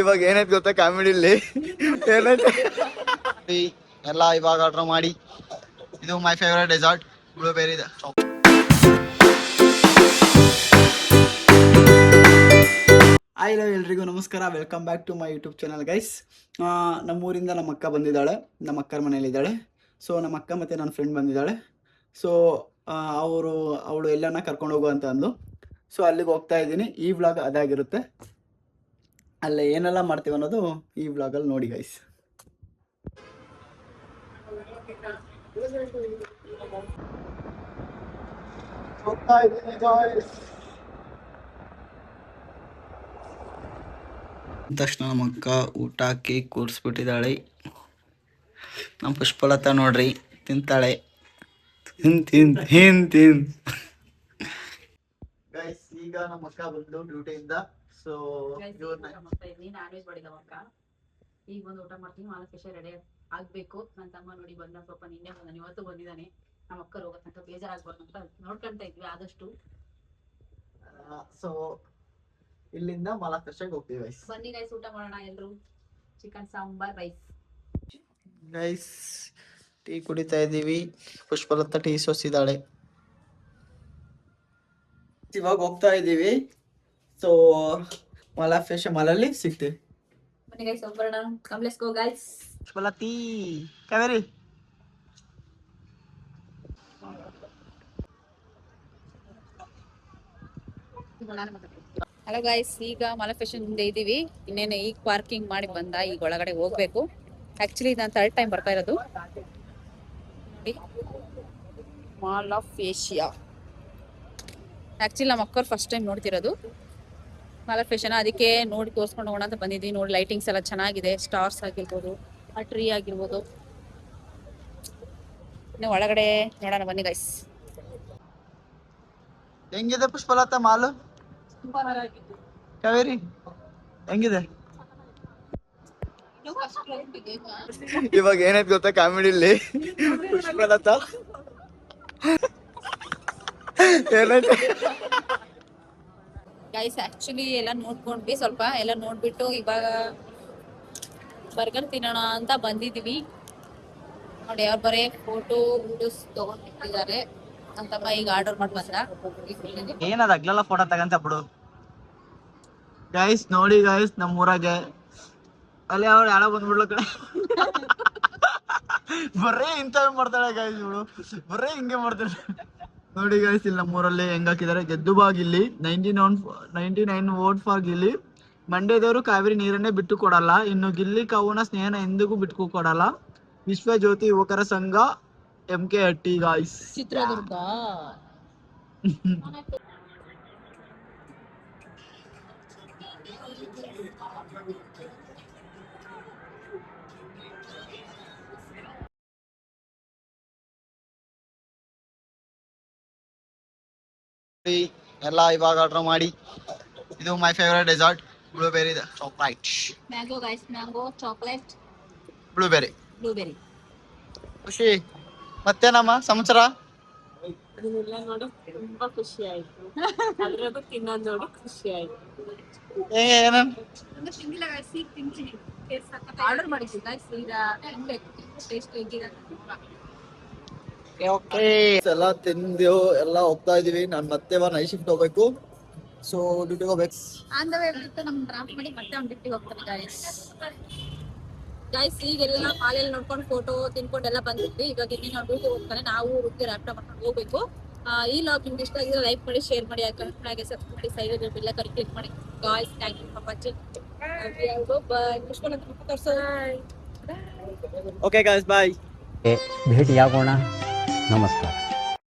ಇವಾಗ ಏನಾಯ್ತು ಗೊತ್ತಾ ಕಾಮಿಡಿಲಿ ಏನಾಯ್ತು ಎಲ್ಲ ಇವಾಗ ಆರ್ಡರ್ ಮಾಡಿ. ಇದು ಮೈ ಫೇವರೇಟ್ ಡೆಸರ್ಟ್ ಬ್ಲೂಬೆರಿ ಇದೆ. ಹಾಯ್ ಎಲ್ರಿಗೂ ನಮಸ್ಕಾರ, welcome back to my YouTube channel guys. ನಮ್ಮೂರಿಂದ ನಮ್ಮ ಅಕ್ಕ ಬಂದಿದ್ದಾಳೆ, ನಮ್ಮ ಅಕ್ಕರ ಮನೇಲಿದ್ದಾಳೆ. ಸೊ ನಮ್ಮ ಅಕ್ಕ ಮತ್ತು ನನ್ನ ಫ್ರೆಂಡ್ ಬಂದಿದ್ದಾಳೆ. ಸೊ ಅವಳು ಎಲ್ಲನ ಕರ್ಕೊಂಡು ಹೋಗು ಅಂತ ಅಂದು. ಸೊ ಅಲ್ಲಿಗೆ ಹೋಗ್ತಾ ಇದ್ದೀನಿ. ಈ ವ್ಲಾಗ್ ಅದಾಗಿರುತ್ತೆ. ಅಲ್ಲೇ ಏನೆಲ್ಲ ಮಾಡ್ತೀವಿ ಅನ್ನೋದು ಈ ವ್ಲಾಗಲ್ಲಿ ನೋಡಿ ಗೈಸ್. ತಕ್ಷಣ ನಮ್ಮ ಅಕ್ಕ ಊಟ ಕೇಕ್ ಕೂರಿಸ್ಬಿಟ್ಟಿದ್ದಾಳೆ. ನಮ್ಮ ಪುಷ್ಪಲತಾ ನೋಡ್ರಿ ತಿಂತಾಳೆ. ತಿನ್ ಗೈಸ್, ಈಗ ನಮ್ಮ ಅಕ್ಕ ಬಂದು ಡ್ಯೂಟಿಯಿಂದ. ಸೊ ನಾನ್ ವೆಜ್ ಮಾಡಿದ ಅಕ್ಕ ಈಗ ಬಂದು ಊಟ ಮಾಡ್ತೀನಿ. ಮಾಲ ಸ್ಪೆಷಲ್ ರೆಡಿ ಆಗ್ಬೇಕು. ನನ್ನ ತಮ್ಮ ನೋಡಿ ಬಂದ, ಸ್ವಲ್ಪ ನಿನ್ನೆ ಬಂದಾನೆ, ಇವತ್ತು ಬಂದಿದ್ದಾನೆ. ನಮ್ಮ ಅಕ್ಕ ಹೋಗತ್ತಂತ ಬೇಜಾರಾಗ್ಬಾರ್ದು ಅಂತ ನೋಡ್ಕೊಂತ ಇದ್ವಿ ಆದಷ್ಟು. ಸೊ ಇಲ್ಲಿಂದ ಮಾಲಾ ಫ್ರೆಶ್ ಹೋಗ್ತೀವಿ ಗೈಸ್. ಬನ್ನಿ ಗೈಸ್, ಊಟ ಮಾಡೋಣ ಎಲ್ರು. Chicken sambar rice. Guys tea ಕುಡಿತಾ ಇದ್ದೀವಿ. ಪುಷ್ಪಲತಾ ಟೀ ಸೋಸಿದಾಳೆ. ಇವಾಗ ಹೋಗ್ತಾ ಇದ್ದೀವಿ. ಸೊ ಮಾಲಾ ಫ್ರೆಶ್ ಮಾಲಲ್ಲಿ ಸಿಗ್ತೀವಿ. ಬನ್ನಿ ಗೈಸ್, ಹೋಗ್ಬರೋಣ. Come let's go guys. Pushpalathi Kaveri hello guys, ಈಗ ಮಾಲಾ ಫ್ಯಾಷನ್ ಮುಂದೆ ಇದ್ದೀವಿ. ಇನ್ನೇನು ಈಗ ಪಾರ್ಕಿಂಗ್ ಮಾಡಿ ಬಂದ, ಈಗ ಒಳಗಡೆ ಹೋಗ್ಬೇಕು. ಆಕ್ಚುಲಿ ನಾನು ಥರ್ಡ್ ಟೈಮ್ ಬರ್ತಾ ಇರೋದು. ಮಾಲ್ ಆಫ್ ಏಷಿಯಾ ಆಕ್ಚುಲಿ ನಮ್ಮ ಅಕ್ಕವ್ರು ಫಸ್ಟ್ ಟೈಮ್ ನೋಡ್ತಿರೋದು ಮಾಲ್ ಆಫ್ ಏಷಿಯಾನ. ಅದಕ್ಕೆ ನೋಡಿ ತೋರಿಸ್ಕೊಂಡು ಹೋಗೋಣ ಅಂತ ಬಂದಿದ್ದೀವಿ. ನೋಡಿ ಲೈಟಿಂಗ್ಸ್ ಎಲ್ಲ ಚೆನ್ನಾಗಿದೆ. ಸ್ಟಾರ್ಸ್ ಆಗಿರ್ಬೋದು, ಆ ಟ್ರೀ ಆಗಿರ್ಬೋದು. ಇನ್ನು ಒಳಗಡೆ ನೋಡೋಣ ಬನ್ನಿ ಗೈಸ್. ಹೆಂಗಿದೆ ಪುಷ್ಪಲತಾ ಮಾಲು? ಕಾವೇರಿ ಹೆಂಗಿದೆ? ಇವಾಗ ಏನಾಯ್ತು ಗೊತ್ತಾ ಕಾಮಿಡಿಲಿ ಪುಷ್ಪಲತಾ ಏನಾಯ್ತು ಗೈಸ್, ಆಕ್ಚುಲಿ ಎಲ್ಲ ನೋಡ್ಕೊಂಡ್ವಿ, ಸ್ವಲ್ಪ ಎಲ್ಲ ನೋಡ್ಬಿಟ್ಟು ಇವಾಗ ಬರ್ಗರ್ ತಿನ್ನೋಣ ಅಂತ ಬಂದಿದ್ವಿ. ನೋಡಿ ಅವ್ರು ಬರೀ ಫೋಟೋ ವಿಡಿಯೋಸ್ ತಗೊಂಡಿದ್ದಾರೆ ಅಂತಮ್ಮ. ಈಗ ಆರ್ಡರ್ ಮಾಡಿ ಬಂದ. ಏನದ ಅಗ್ಲೆಲ್ಲ ಫೋಟೋ ತಗಂತ ಬಿಡು ಗೈಸ್. ನೋಡಿ ಗೈಸ್, ನಮ್ಮ ಊರಾಗೆ ಅಲ್ಲಿ ಅವ್ರು ಯಾರೋ ಬಂದ್ಬಿಡ್ಲ ಕಡೆ ಬರ್ರೇ ಇಂಥವೇ ಮಾಡ್ತಾಳೆ ಗೈಸ್ ಇವಳು. ಬರ್ರೇ ಹಿಂಗೆ ಮಾಡ್ತಾಳೆ ನೋಡಿ ಗೈಸ್. ಇಲ್ಲಿ ನಮ್ಮೂರಲ್ಲಿ ಹೆಂಗ್ ಹಾಕಿದ್ದಾರೆ, ಗೆದ್ದು ಬಾಗಿಲ್ಲಿ 99 ವೋಟ್ ಫಾರ್ ಗಿಲ್ಲಿ. ಮಂಡ್ಯದವರು ಕಾವೇರಿ ನೀರನ್ನೇ ಬಿಟ್ಟು ಕೊಡಲ್ಲ. ಇನ್ನು ಗಿಲ್ಲಿ ಕಾವುನ ಸ್ನೇಹನ ಎಂದಿಗೂ ಬಿಟ್ಟು ಕೊಡಲ್ಲ. ವಿಶ್ವ ಜ್ಯೋತಿ ಯುವಕರ ಸಂಘ MK ಹಟ್ಟಿ ಗಾಯ್ಸ್, ಚಿತ್ರದುರ್ಗ. ಎಲ್ಲ ಇವಾಗ ಆರ್ಡರ್ ಮಾಡಿ. ಇದು ಮೈ ಫೇವರೇಟ್ ಡೆಸರ್ಟ್ ಬ್ಲೂಬೆರಿ ಇದೆ. Chocolate mango guys, mango chocolate blueberry. ಖುಷಿ ಮತ್ತೇನಮ್ಮ ಸಮಾಚಾರ? ನೋಡಿ ತುಂಬಾ ಖುಷಿ ಆಯ್ತು. ಅದ್ರದ್ದು ತಿನ್ನೋದು ನೋಡಿ ಖುಷಿ ಆಯ್ತು. ಆರ್ಡರ್ ಮಾಡಿದ್ವಿ ಗೈಸ್. ಈಗ ಟೇಸ್ಟ್ ಹೇಗಿದೆ? ಎಲ್ಲ ತಿಂದು ಎಲ್ಲ ಹೋಗ್ತಾ ಇದೀವಿ. ನಾನ್ ಮತ್ತೆ ನೈಟ್ ಶಿಫ್ಟ್ ಹೋಗ್ಬೇಕು. ಸೊ ಡ್ಯೂಟಿಗೆ ಹೋಗ್ಬೇಕು. ಆನ್ ದ ವೇ ಬಿಟ್ಟು ನಮ್ ಡ್ರಾಪ್ ಮಾಡಿ ಮತ್ತೆ ಅವ್ನ ಡ್ಯೂಟಿಗೆ ಹೋಗ್ತಾನೆ ಗೈಸ್. ಈಗೆಲ್ಲ ಮಾಲೆಲ್ಲ ನೋಡ್ಕೊಂಡು ಫೋಟೋ ತಿನ್ಕೊಂಡು ಎಲ್ಲ ಬಂದಿದ್ವಿ. ಇವಾಗ ಇನ್ನೇನು ಅವ್ನ ಡ್ಯೂಟಿ ಹೋಗ್ತಾನೆ. ನಾವು ಹುಡುಗಿ ರ್ಯಾಪ್ಟಾಪ್ ಮಾಡ್ಕೊಂಡು ಹೋಗ್ಬೇಕು. ಈ ಲಾಗ್ ನಿಮ್ಗೆ ಇಷ್ಟ ಆಗಿದ್ರೆ ಲೈಕ್ ಮಾಡಿ, ಶೇರ್ ಮಾಡಿ, ಹಾಗೆ ಸಬ್ಸ್ಕ್ರೈಬ್ ಮಾಡಿ, ಸೈಡ್ ಬೆಲ್ಲ ಕರಿ ಕ್ಲಿಕ್ ಮಾಡಿ guys. Thank you for watching. Pushpalatha ತೋರ್ಸು. Okay guys, bye. ಭೇಟಿಯಾಗೋಣ. ನಮಸ್ಕಾರ.